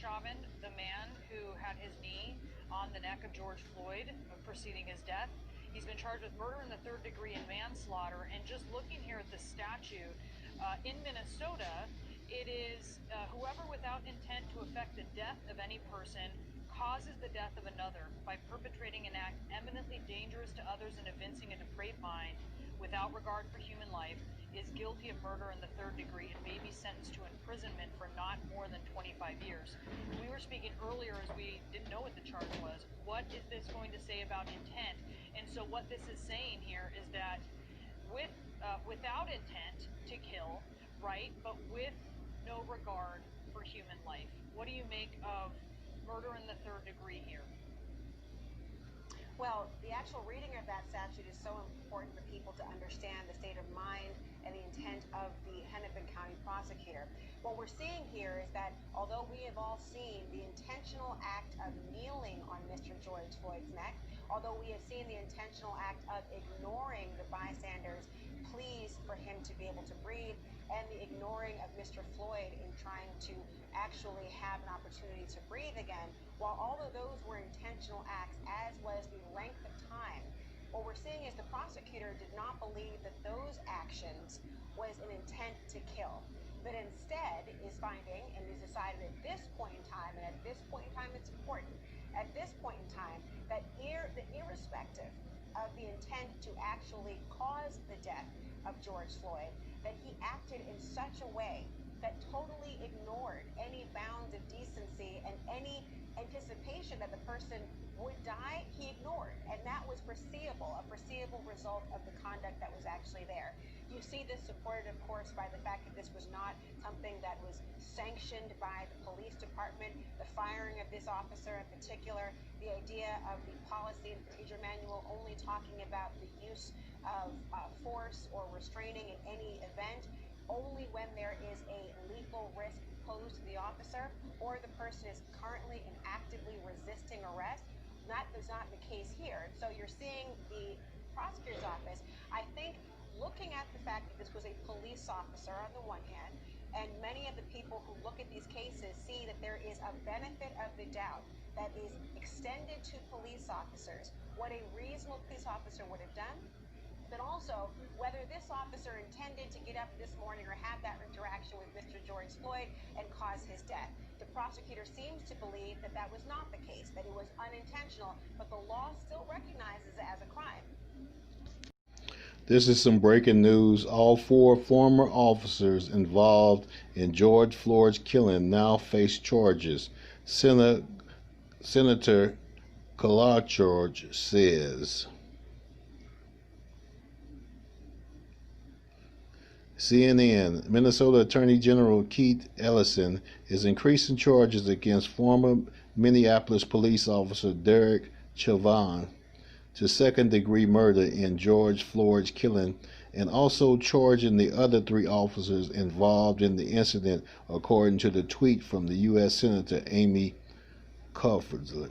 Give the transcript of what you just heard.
Chauvin, the man who had his knee on the neck of George Floyd preceding his death. He's been charged with murder in the third degree and manslaughter. And just looking here at the statute, in Minnesota, it is whoever without intent to effect the death of any person causes the death of another by perpetrating an act eminently dangerous to others and evincing a depraved mind without regard for human life is guilty of murder in the third degree and may be sentenced to imprisonment for not more than 25 years. We were speaking earlier as we didn't know what the charge was. What is this going to say about intent? And so what this is saying here is that without intent to kill, right, but with no regard for human life. What do you make of murder in the third degree here? Well, the actual reading of that statute is so important for people to understand the state of mind and the intent of the Hennepin County prosecutor. What we're seeing here is that although we have all seen the intentional act of kneeling on Mr. George Floyd's neck, although we have seen the intentional act of ignoring the bystanders' pleas for him to be able to breathe, and the ignoring of Mr. Floyd in trying to actually have an opportunity to breathe again, while all of those were intentional acts, as was the length of time, what we're seeing is the prosecutor did not believe that those actions was an intent to kill, but instead is finding and is decided at this point in time, and at this point in time it's important, at this point in time, that irrespective of the intent to actually cause the death of George Floyd, that he acted in such a way that totally ignored any bounds of decency and any anticipation that the person would die, he ignored. And that was foreseeable, a foreseeable result of the conduct that was actually there. You see this supported, of course, by the fact that this was not something that was sanctioned by the police department, the firing of this officer in particular, the idea of the policy and procedure manual only talking about the use of force or restraining in any event, only when there is a lethal risk posed to the officer or the person is currently and actively resisting arrest. That is not the case here. So you're seeing the prosecutor's office, I think, looking at the fact that this was a police officer on the one hand, and many of the people who look at these cases see that there is a benefit of the doubt that is extended to police officers, what a reasonable police officer would have done, but also whether this officer intended to get up this morning or have that interaction with Mr. George Floyd and cause his death. The prosecutor seems to believe that that was not the case, that it was unintentional, but the law still recognizes it as a crime. This is some breaking news. All 4 former officers involved in George Floyd's killing now face charges, Senator George says. CNN, Minnesota Attorney General Keith Ellison is increasing charges against former Minneapolis police officer Derek Chauvin to second-degree murder in George Floyd's killing, and also charging the other 3 officers involved in the incident, according to the tweet from the U.S. Senator Amy Klobuchar.